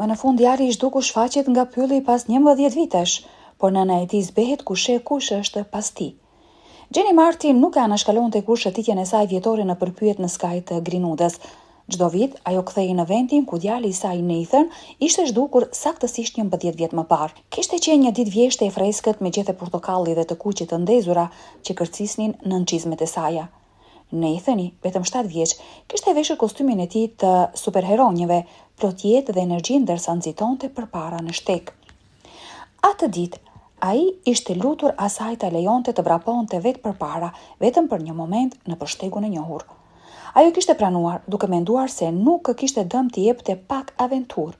Më në fund djali i zhdukur shfaqet nga pylli pas 11 vitesh, por nëna e tij zbehet kush është pas tij. Jenny Martin nuk e anashkalonte kur shëtitjen e saj vjetore në përpyet në skaj të Grinudës. Çdo vit ajo kthehej në vendin ku djali i saj Nathan ishte zhdukur saktësisht 11 vjet më parë. Kishte qenë një ditë vjeshte e freskët me gjethe portokalli dhe të kuqe të ndezura që kërcisnin nën çizmet e saj. Nathani, vetëm 7 vjeç, kishte veshur kostymin e tij të superheronjeve, plot jetë dhe energji ndërsa nxitonte përpara në shtek. Atë ditë ai ishte lutur asaj ta lejonte të vraponte vetë përpara, vetëm për një moment në përshtegun e njohur. Ajo kishte pranuar, duke menduar se nuk kishte dëm t'i jepte pak aventurë.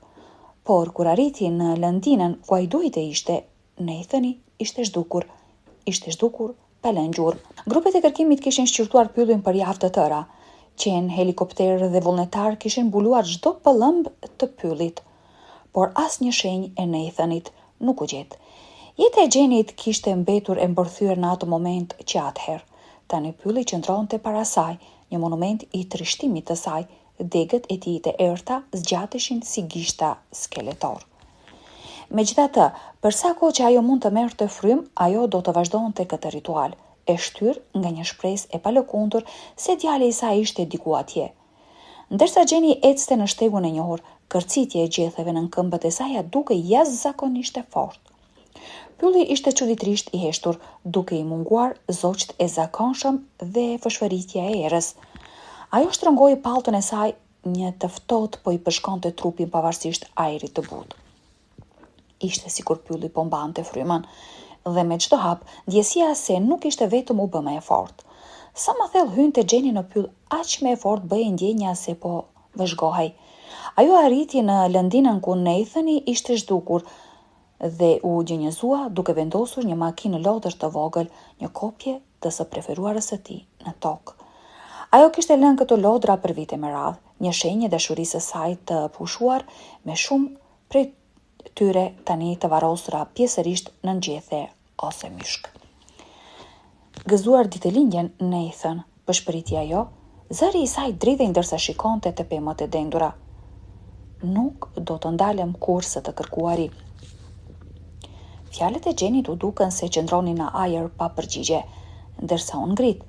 Por kur arriti në lëndinën ku ai duhej të ishte, Nathani ishte zhdukur pa lënë gjurmë. Grupet e kërkimit kishin shqyrtuar pyllin për javë të tëra. Qenë, helikopterë dhe vullnetar kishin mbuluar çdo pëllëmb të pyllit, por asnjë shenjë e Nathanit nuk u gjet. Jeta e Jenit kishte mbetur e mbërthyer në atë moment që atëherë. Tani pylli qëndronte para saj, një monument i trishtimit të saj, degët e tij të errta zgjateshin si gishta skeletor. Megjithatë, për sa kohë që ajo mund të merrte frym, ajo do të vazhdonte këtë ritual, e shtyr nga një shpresë e palëkundur se djali i saj ishte diku atje. Ndërsa Jenny ecste në shtegun e njohur, kërcitja e gjetheve në këmbët e saj duke jashtëzakonisht e fortë. Pylli ishte çuditërisht i heshtur, duke i munguar zogjt e zakonshëm dhe fshfëritja e erës. Ajo shtrëngoi pallton e saj, një të ftohtë po i përshkonte trupin pavarësisht ajrit të butë. Ishte sikur pylli po mbante frymën, dhe me çdo hap, ndjesia se nuk ishte vetëm u bë më e fortë. Sa më thellë hynte Jenny në pyll, aq më e fortë bëhej ndjenja se po vëzhgohej. Ajo arriti në lëndinën ku Nathani ishte zhdukur dhe u gjinjëzua duke vendosur një makinë lodësh të vogël, një kopje të së preferuarës së tij në tokë. Ajo kishte lënë këto lodra për vite me radhë, një shenjë dashurisë së saj të pushuar, me shumë prej tyre tani të varrosura pjesërisht në gjethe ose myshk. Gëzuar ditëlindjen Nathan, pëshpëriti ajo, zëri i saj dridhej ndërsa shikonte të pemët e dendura. Nuk do të ndalem kurrë të kërkuari. Fjalët e Jenit u dukën se qëndronin në ajër pa përgjigje, ndërsa u ngrit.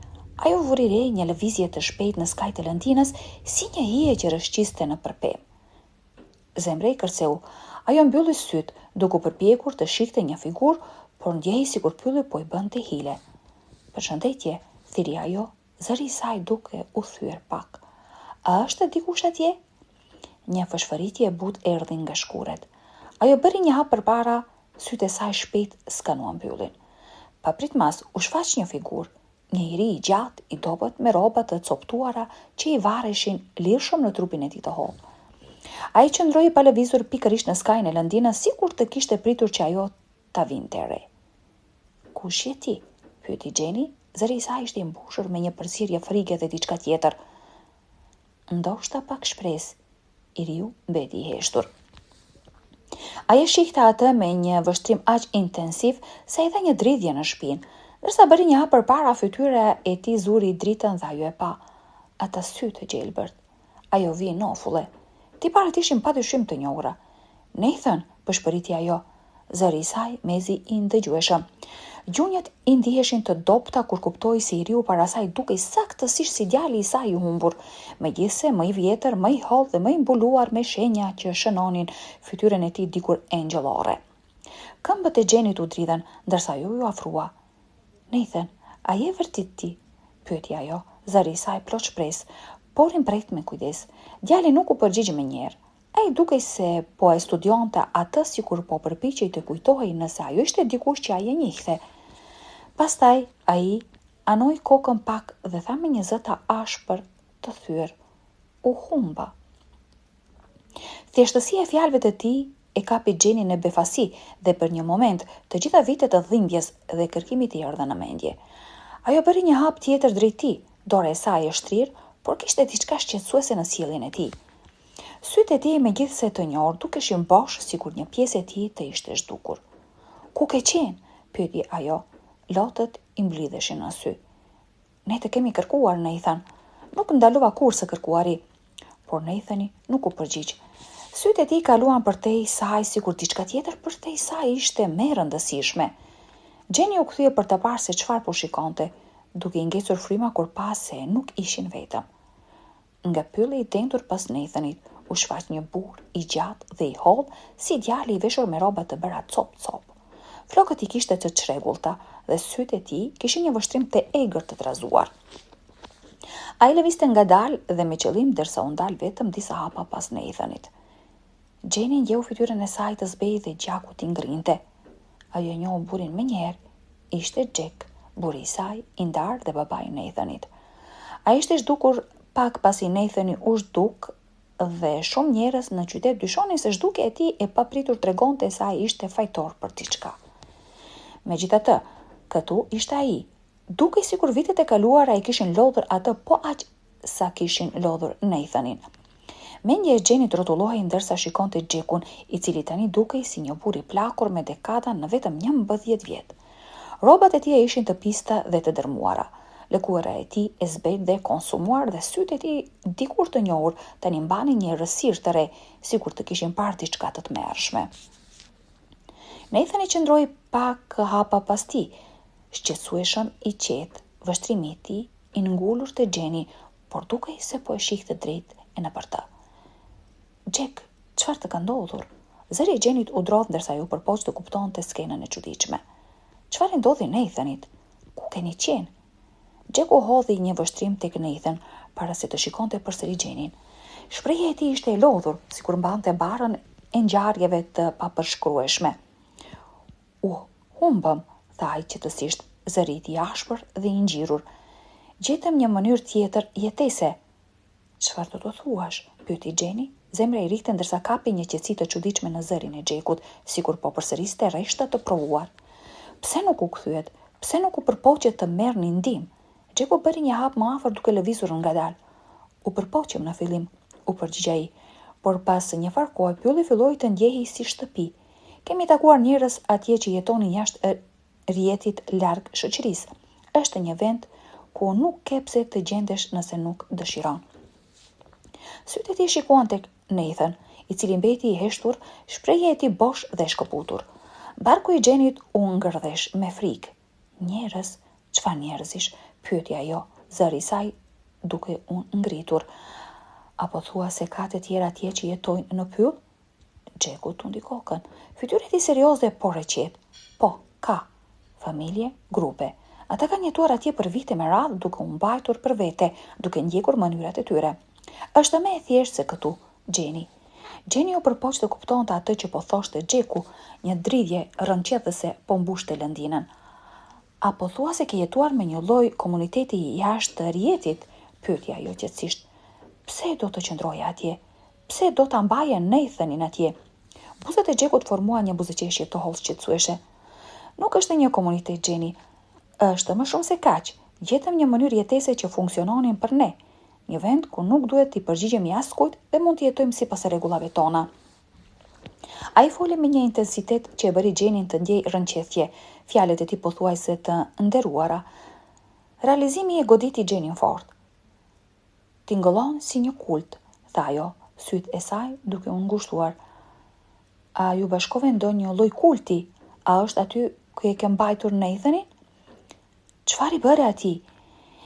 Ajo vuri re një lëvizje të shpejtë në skaj të lëndinës, si një hije që rëshqiste në përpem. Zemre i kërceu. Ajo mbylli syt, duke përpjekur të shikte një figurë, por ndjehej sikur pylli po i bënte hile. Përshëndetje, thiri ajo, zëri i saj duke u thyer pak. A është dikush atje? Një fshfëritje e butë erdhi nga shkuret. Ajo bëri një hap përpara, sytë e saj shpejt skanuan pyllin. Pa pritmas u shfaq një figurë, një i ri i gjatë, i dobët me rroba të coptuara që i vareshin lirshëm në trupin e tij të hollë. Ai qëndroi pa lëvizur pikërisht në skajin e lëndinës, sikur të kishte pritur që ajo ta vinte re. Kush je ti? Pyeti Jenny, zëri i saj ishte i mbushur me një përzierje frike dhe diçka tjetër. Ndoshta pak shpresë, i riu mbeti i heshtur. Ajo shihte atë me një vështrim aq intensiv se i dha një dridhje në shpinë, ndërsa bëri një hap përpara, fytyra e tij zuri dritën dhe ajo e pa. Ata sy të gjelbërt. Ajo vi nofulle. Tiparet ishin padyshim të njohura. Nathan, pëshpëriti ajo, zëri i saj mezi i ndëgjueshëm. Gjunjët i ndiheshin të dopta kur kuptoi se i riu para saj dukej saktësisht si djali i saj i humbur, megjithse më i vjetër, më i hollë dhe më i mbuluar me shenja që shënonin fytyrën e tij dikur engjëllore. Këmbët e Jenit u dridhen, ndërsa ajo ju afrua. Nathan, a je vërtet ti? Pyeti ajo, zëri i saj plot shpresë, por i mbret me kujdes. Djali nuk u përgjigj më njëherë. Ai dukej se po e studionte atë sikur po përpiqej të kujtohej nëse ajo ishte dikush që ai e njihte. Pastaj ai anoi kokën pak dhe tha me një zë të ashpër të thyer: "U humba." Thjeshtësia e fjalëve të tij e kapi Jenny në befasi dhe për një moment të gjitha vitet të dhimbjes dhe kërkimit i erdhën në mendje. Ajo bëri një hap tjetër drejt tij, dora e saj e shtrirë, por kishte diçka shqetësuese në sjelljen e tij. Sytë e tij megjithse të njohur dukeshin bosh sikur një pjesë e tij të ishte zhdukur. "Ku ke qenë?" pyeti ajo. Lotët i mblidheshin në sy. "Ne të kemi kërkuar, Nathan." "Nuk ndalova kurrë së kërkuari." Por Nathani nuk u përgjigj. Sytë e tij kaluan përtej saj sikur diçka tjetër përtej saj ishte më e rëndësishme. Jenny u kthye për të parë se çfarë po shikonte, duke i ngecur fryma kur pa se nuk ishin vetëm. Nga pylli i dendur pas Nathanit, u shfaq një burr i gjatë dhe i holl, si djali i veshur me rroba të bëra cop-cop. Flokët i kishte të çrregullta dhe sytë e tij kishin një vështrim të egër të trazuar. Ai lëvizte ngadalë dhe me qëllim derisa u ndal vetëm disa hapa pas Nathanit. Jenny njeu fytyrën e saj të zbejë dhe gjaku t'i ngrinte. Ajo e njohu burrin menjëherë. Ishte Jack, burri i saj, i ndarë dhe babai i Nathanit. Ai ishte zhdukur pak pasi Nathani u zhduk dhe shumë njerëz në qytet dyshonin se zhdukja e tij e papritur tregonte se ai ishte fajtor për diçka. Megjithatë, këtu ishte ai. Dukej sikur vitet e kaluara i kishin lodhur atë po aq sa kishin lodhur Nathanin. Mendja e Jennyt rrotullohej ndërsa shikonte Jackun, i cili tani dukej si një burr i plakur me dekada në vetëm 11 vjet. Rrobat e tij ishin të pista dhe të dërmuara. Lëkura e tij e zbejt dhe konsumuar dhe sytë e tij dikur të njohur tani mbanin një rësirë të re, sikur të kishin parë diçka të tmerrshme. Nathani qëndroi pak hapa pas tij, shqetësueshëm i qetë, vështrimi i tij i ngulur te Jenny, por dukej se po e shihte drejt e nëpër të. Jack, çfarë të ka ndodhur? Zëri i Jennyt u drodh ndërsa ju përpoq të kuptonte skenën e çuditshme. Çfarë ndodhi Nathanit? Ku keni qenë? Jack u hodhi një vështrim tek Nathan para se të shikonte përsëri Jennyn. Shprehja e tij ishte e lodhur, sikur mbante barrën e ngjarjeve të papërshkrueshme. Humbëm, tha ai qetësisht, zëri i tij ashpër dhe i ngjirur. Gjetëm një mënyrë tjetër jetese. Çfarë do të thuash? Pyeti Jenny. Zemra i rikte ndërsa kapi një qetësi të çuditshme në zërin e Jackut, sikur po përsëriste rreshta të provuar. Pse nuk u kthyet? Pse nuk u përpoqet të merrni ndihmë? Jacku bëri një hap më afër duke lëvizur ngadalë. U përpoqem në fillim, u përgjigj ai, por pas një farë kohe pylli filloi të ndjehej si shtëpi. Kemi takuar njerëz atje që jetonin jashtë rrjetit larg shoqërisë. Është një vend ku nuk ke pse të gjendesh nëse nuk dëshiron. Sytë e tij shikuan tek Nathan, i cili mbeti i heshtur, shprehja e tij bosh dhe shkëputur. Barku i Jennyt u ngërdhesh me frikë. Njerëz? Çfarë njerëzish? Pyeti ajo, zëri i saj duke u ngritur. Apo thua se ka të tjerë atje që jetojnë në pyll? Jacku tundi kokën. Fytyra e tij serioze por e qetë. Po, ka. Familje, grupe. Ata kanë jetuar atje për vite me radhë duke u mbajtur për vete, duke ndjekur mënyrat e tyre. Është më e thjeshtë se këtu, Jenny. Jenny u përpoq të kuptonte atë që po thoshte Jacku, një dridhje rrënqethëse po mbushte lëndinën. Apo thua se ke jetuar me një lloj komuniteti jashtë rrjetit? Pyeti ajo qetësisht. Pse do të qëndroje atje? Pse do ta mbaje Nathanin atje? Buzët e Jackut formuan një buzëqeshje të hollë shqetësuese. Nuk është një komunitet, Jenny. Është më shumë se kaq. Gjetëm një mënyrë jetese që funksiononin për ne. Një vend ku nuk duhet t'i përgjigjemi askujt dhe mund të jetojmë sipas rregullave tona. Ai foli me një intensitet që e bëri Jennyn të ndjej rrënqethje, fjalët e tij pothuajse të nderuara. Realizimi e goditi Jennyn fort. Tingëllon si një kult, tha ajo, sytë e saj duke u ngushtuar. A ju bashkove ndonjë lloj kulti? A është aty ku e ke mbajtur Nathanin? Çfarë i bëre atij?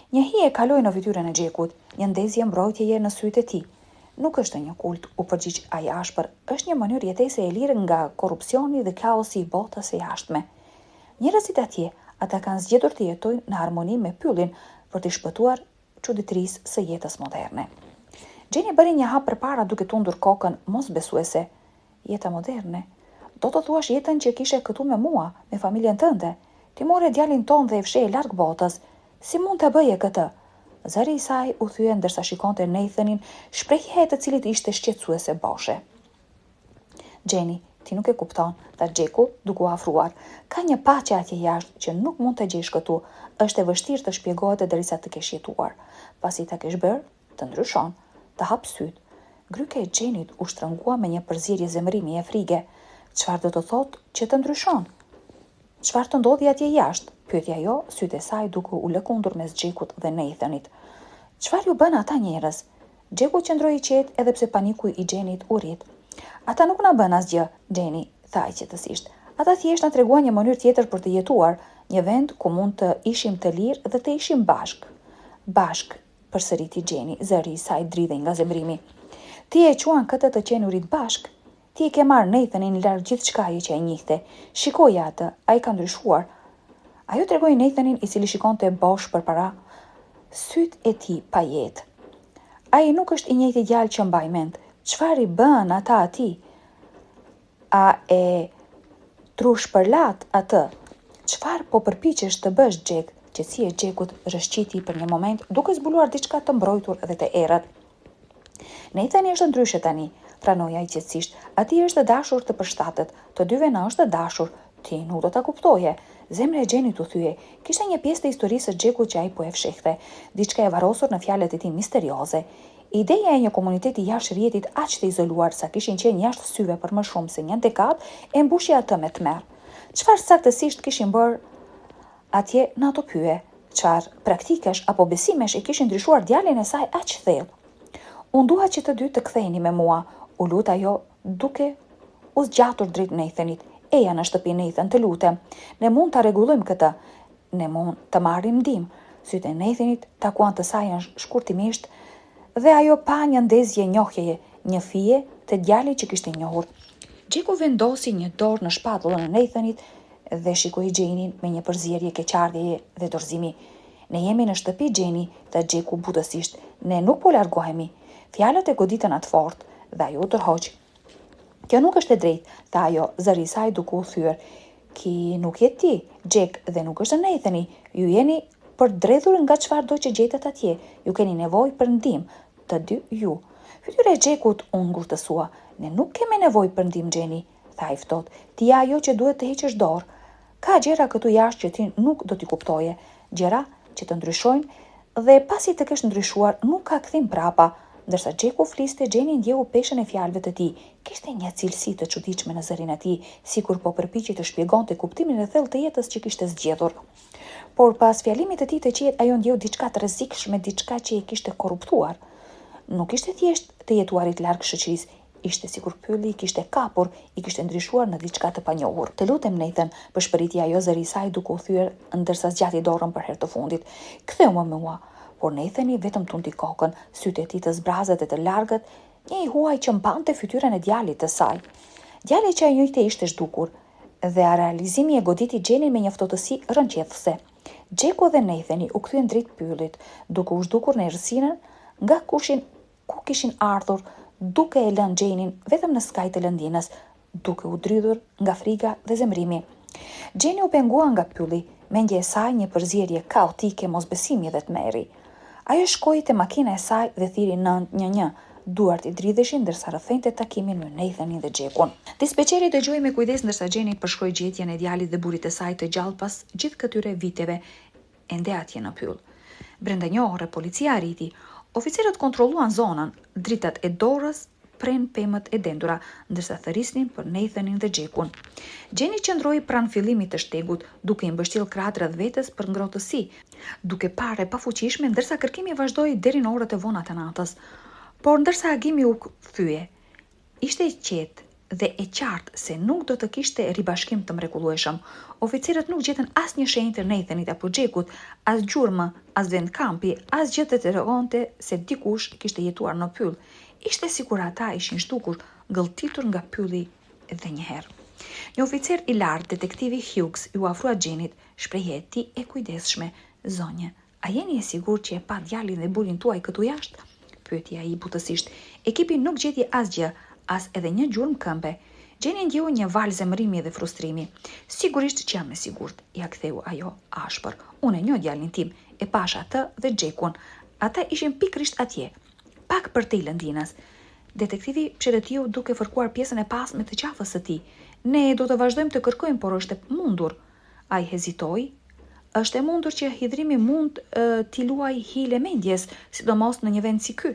Një hije kaloi në fytyrën e Jackut, një ndezje mbrojtjeje në sytë e tij. Nuk është një kult, u përgjigj ai ashpër, është një mënyrë jetese e lirë nga korrupsioni dhe kaosi i botës së jashtme. Njerëzit atje, ata kanë zgjedhur të jetojnë në harmoni me pyllin për të shpëtuar çuditërisë së jetës moderne. Jenny bëri një hap përpara duke tundur kokën mosbesuese. Jeta moderne? Do të thuash jetën që kishe këtu me mua, me familjen tënde? Ti more djalin ton dhe e fshehe larg botës. Si mund të bëje këtë? Zëri i saj u thye ndërsa shikonte Nathanin, shprehja e të cilit ishte shqetësuese boshe. Jenny, ti nuk e kupton, tha Jacku duke u afruar. Ka një paqe atje jashtë që nuk mund të gjesh këtu. Është e vështirë të shpjegohet derisa të kesh jetuar. Pasi ta kesh bërë, të ndryshon, të hap syt. Gryka e Jennyt u shtrëngua me një përzierje zemrimi e frige. Çfarë do të thotë që të ndryshon? Çfarë të ndodhi atje jashtë? Pyeti ajo, sytë e saj duke u lëkundur mes Jackut dhe Nathanit. Çfarë ju bën ata njerëz? Jacku qëndroi i qetë edhe pse paniku i Jennyt u rrit. Ata nuk na bën asgjë, Jenny tha qetësisht. Ata thjesht na treguan një mënyrë tjetër për të jetuar, një vend ku mund të ishim të lirë dhe të ishim bashk. Bashk, përsëriti Jenny, zëri i saj dridhej nga zemrimi. Ti e quan këtë të qenurit bashk? Ti e ke marrë Nathanin larg gjithçkaje që e njihte. Shikoja atë, ai ka ndryshuar. Ajo tregoi Nathanin, i cili shikonte bosh përpara syt e tij pa jetë. Ai nuk është i njëjti djalë që mbaj mend. Çfarë i bën ata atij? A e trushpërlat atë? Çfarë po përpiqesh të bësh, Jack? Qetësia e Jackut rrëshqiti për një moment, duke zbuluar diçka të mbrojtur dhe të errët. Nathani është ndryshe tani, pranoi ai qetësisht. Ati është dashur të përshtatet, të dyve na është dashur. Ti nuk do ta kuptoje. Zemra e Jenit u thye. Kishte një pjesë të historisë së Jackut që ai po e fshehte, diçka e varrosur në fjalët e tij misterioze. Ideja e një komuniteti jashtë rrjetit aq të izoluar sa kishin qenë jashtë syve për më shumë se një dekadë e mbushi atë me tmerr. Çfarë saktësisht kishin bërë atje në ato pyje? Çfarë praktikesh apo besimesh e kishin ndryshuar djalin e saj aq thellë? Unë dua që të dy të ktheheni me mua, u lut ajo duke u zgjatur drejt Nathanit. Eja në shtëpi, Nathan, të lutem. Ne mund ta rregullojmë këtë. Ne mund të marrim ndihmë. Sytë e Nathanit takuan të saj shkurtimisht dhe ajo pa një ndezje njohjeje, një fije të djalit që kishte njohur. Jacku vendosi një dorë në shpatullën e Nathanit dhe shikoi Jenin me një përzierje keqardhjeje dhe dorëzimi. Ne jemi në shtëpi, Jenny, tha Jacku butësisht. Ne nuk po largohemi. Fjalët e goditën atë fort dhe ajo u tërhoq. Kjo nuk është e drejtë, tha ajo, zëri i saj duke u thyer. Ki nuk je ti, Jack, dhe nuk është Nathani. Ju jeni përdredhur nga çfarëdo që gjetet atje. Ju keni nevojë për ndihmë, të dy ju. Fytyra e Jackut u ngurtësua. Ne nuk kemi nevojë për ndihmë, Jenny, tha i ftohtë. Ti je ajo që duhet të heqësh dorë. Ka gjëra këtu jashtë që ti nuk do t'i kuptoje, gjëra që të ndryshojnë dhe pasi të kesh ndryshuar nuk ka kthim prapa. Ndërsa Jacku fliste, Jenny ndjehu peshën e fjalëve të tij. Kishte një cilësi të çuditshme në zërin e tij, sikur po përpiqej të shpjegonte kuptimin e thellë të jetës që kishte zgjedhur. Por pas fjalimit të tij të qetë, ajo ndjeu diçka të rrezikshme, diçka që e kishte korruptuar. Nuk ishte thjesht të jetuarit larg shoqërisë, ishte sikur pylli i kishte kapur, i kishte ndryshuar në diçka të panjohur. Të lutem, Nathan, përshpëriti ajo zëri i saj duke u thyer ndërsa zgjati dorën për herë të fundit. Ktheu më mua. Por Nathani vetëm tundi kokën, sytë e tij të zbrazët e të largët, një i huaj që mbante fytyrën e djalit të saj. Djali që ai njëjte ishte zhdukur, dhe a realizimi e goditi Jenin me një ftohtësi rrënqethëse. Jacku dhe Nathani u kthyen drejt pyllit, duke u zhdukur në errësinën nga ku kishin ardhur, duke e lënë Jenin vetëm në skaj të lëndinës, duke u dridhur nga frika dhe zemrimi. Jenny u pengua nga pylli, mendja e saj një përzierje kaotike, mosbesimi dhe tmerri. Ajo shkoi te makina e saj dhe thiri 911, duart i dridheshin ndërsa rrëfente takimin me Nathanin dhe Jackun. Dispečeri dëgjoi me kujdes ndërsa Jenny përshkroi gjetjen e djalit dhe burrit të saj të gjallë pas gjithë këtyre viteve ende atje në pyll. Brenda një ore policia arriti. Oficerët kontrolluan zonën, dritat e dorës pren pemët e dendura, ndërsa thërisnin për Nathanin dhe Jackun. Jenny qëndroi pranë fillimit të shtegut, duke i mbështjell krahët rreth vetes për ngrohtësi, duke parë pa fuqishme ndërsa kërkimi vazhdoi deri në orët e vona të natës. Por ndërsa agimi u thye, ishte i qetë dhe e qartë se nuk do të kishte ribashkim të mrekullueshëm. Oficerët nuk gjetën asnjë shenjë të Nathanit apo Jackut, as gjurmë, as vend kampi, as gjë të tregonte se dikush kishte jetuar në pyll. Ishte sikur ata ishin zhdukur, gëlltitur nga pylli edhe një herë. Një oficer i lartë, detektivi Hughes, ju afrua Jenit, shprehje e tij e kujdesshme. Zonjë, a jeni e sigurt që e pa djalin dhe burrin tuaj këtu jashtë? Pyeti ai butësisht. Ekipi nuk gjeti asgjë, as edhe një gjurmë këmbe. Jenny ndjeu një val zemrimi dhe frustrimi. Sigurisht që jam e sigurt, ja ktheu ajo ashpër. Unë e njoh djalin tim, e pash atë dhe Jackun. Ata ishin pikërisht atje, pak për te lëndinas. Detektivi pshërëtiu duke fërkuar pjesën e pasme të qafës së tij. Ne do të vazhdojmë të kërkojmë, por është e mundur. Ai hezitoi. Është e mundur që hidhrimi mund t'i luaj hile mendjes, sidomos në një vend si ky.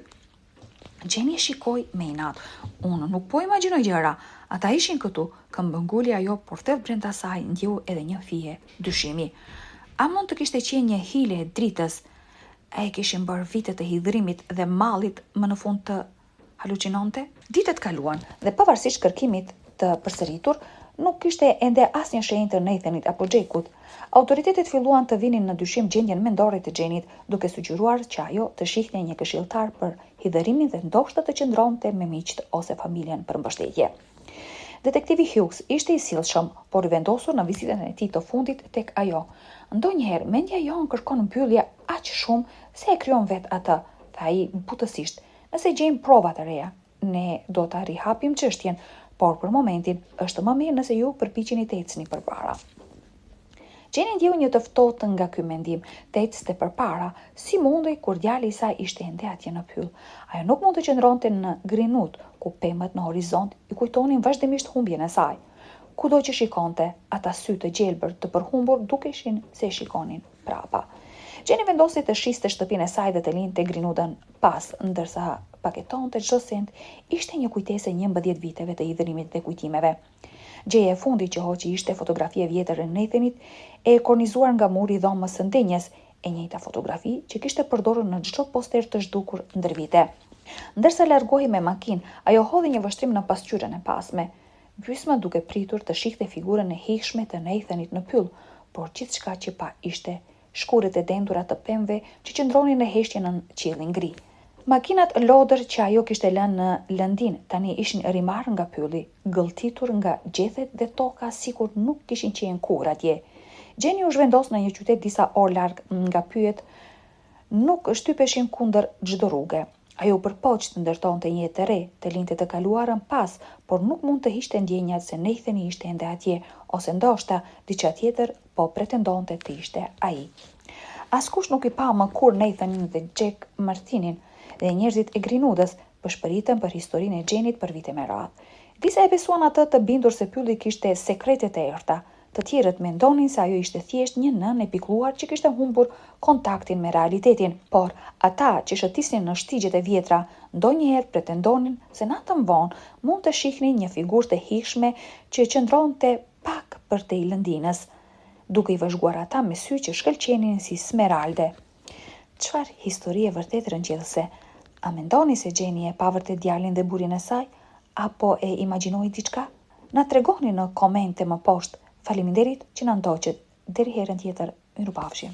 Jenny shikoi me inat. Unë nuk po imagjinoj gjëra. Ata ishin këtu, këmbënguli ajo, por thellë brenda saj ndjeu edhe një fije dyshimi. A mund të kishte qenë një hile e dritës? E kishin bërë vite të hidhrimit dhe mallit më në fund të halucinonte? Ditët kaluan dhe pavarësisht kërkimit të përsëritur, nuk kishte ende asnjë shenjë të Nathanit apo Jakeut. Autoritetet filluan të vinin në dyshim gjendjen mendore të Jenit, duke sugjeruar që ajo të shihte një këshilltar për hidhërimin dhe ndoshta të qëndronte me miqt ose familjen për mbështetje. Detektivi Hughes ishte i sjellshëm, por i vendosur në vizitën e tij të fundit tek ajo. Ndonjëherë mendja jon kërkon mbyllje aq shumë se e krijon vet atë, tha ai butësisht. Nëse gjejmë prova të reja, ne do ta rihapim çështjen, por për momentin është më mirë nëse ju përpiqeni të ecni përpara. Jenny ndjeu një të ftohtë nga ky mendim, të ecste përpara, si mundej kur djali i saj ishte ende atje në pyll. Ajo nuk mund të qëndronte në Greenwood, ku pemët në horizont i kujtonin vazhdimisht humbjen e saj. Kudo që shikonte, ata sy të gjelbër të përhumbur dukeshin se shikonin prapa. Jenny vendosi të shiste shtëpinë e saj dhe të linte Greenwoodën pas, ndërsa paketonte çdo sent, ishte një kujtesë 11 viteve të hidhërimit dhe kujtimeve. Gjeja e fundit që hoqi ishte fotografia e vjetër e Nathanit, e kornizuar nga muri i dhomës së ndenjes, e njëjta fotografi që kishte përdorur në çdo poster të zhdukur ndër vite. Ndërsa largohej me makinë, ajo hodhi një vështrim në pasqyrën e pasme, gjysmë duke pritur të shihte figurën e hijshme të Nathanit në pyll, por gjithçka që pa ishte shkurët e dendura të pemëve që qëndronin në heshtje në qiellin gri. Makinat lodër që ajo kishte lënë në lëndin tani ishin rimarrë nga pylli, gëlltitur nga gjethet dhe toka sikur nuk kishin qenë kurrë atje. Jenny u zhvendos në një qytet disa orë larg nga pyet, nuk shtypeshin kundër çdo rruge. Ajo përpoq të ndërtonte një jetë të re, të linte të kaluarën pas, por nuk mund të hiqte ndjenjat se Nathani ishte ende atje, ose ndoshta diçka tjetër po pretendonte të ishte ai. Askush nuk i pa më kur Nathanin dhe Jack Martinin, dhe njerëzit e Greenwoodës pëshpëritën për historinë e Jenit për vite me radhë. Disa e besuan atë të bindur se pylli kishte sekretet e errta. Të tjerët mendonin se ajo ishte thjesht një nënë e pikëlluar që kishte humbur kontaktin me realitetin, por ata që shëtisnin në shtigjet e vjetra ndonjëherë pretendonin se natën vonë mund të shihnin një figurë të hijshme që qëndronte pak përtej lëndinës, duke i vëzhguar ata me sy që shkëlqenin si smeralde. Çfarë histori e vërtet rëngjellëse? A mendoni se Jenny e pa vërtet djalin dhe burrin e saj, apo e imagjinoi diçka? Na tregoni në komente më poshtë. Faleminderit që na ndoqët. Deri herën tjetër, mirupafshim.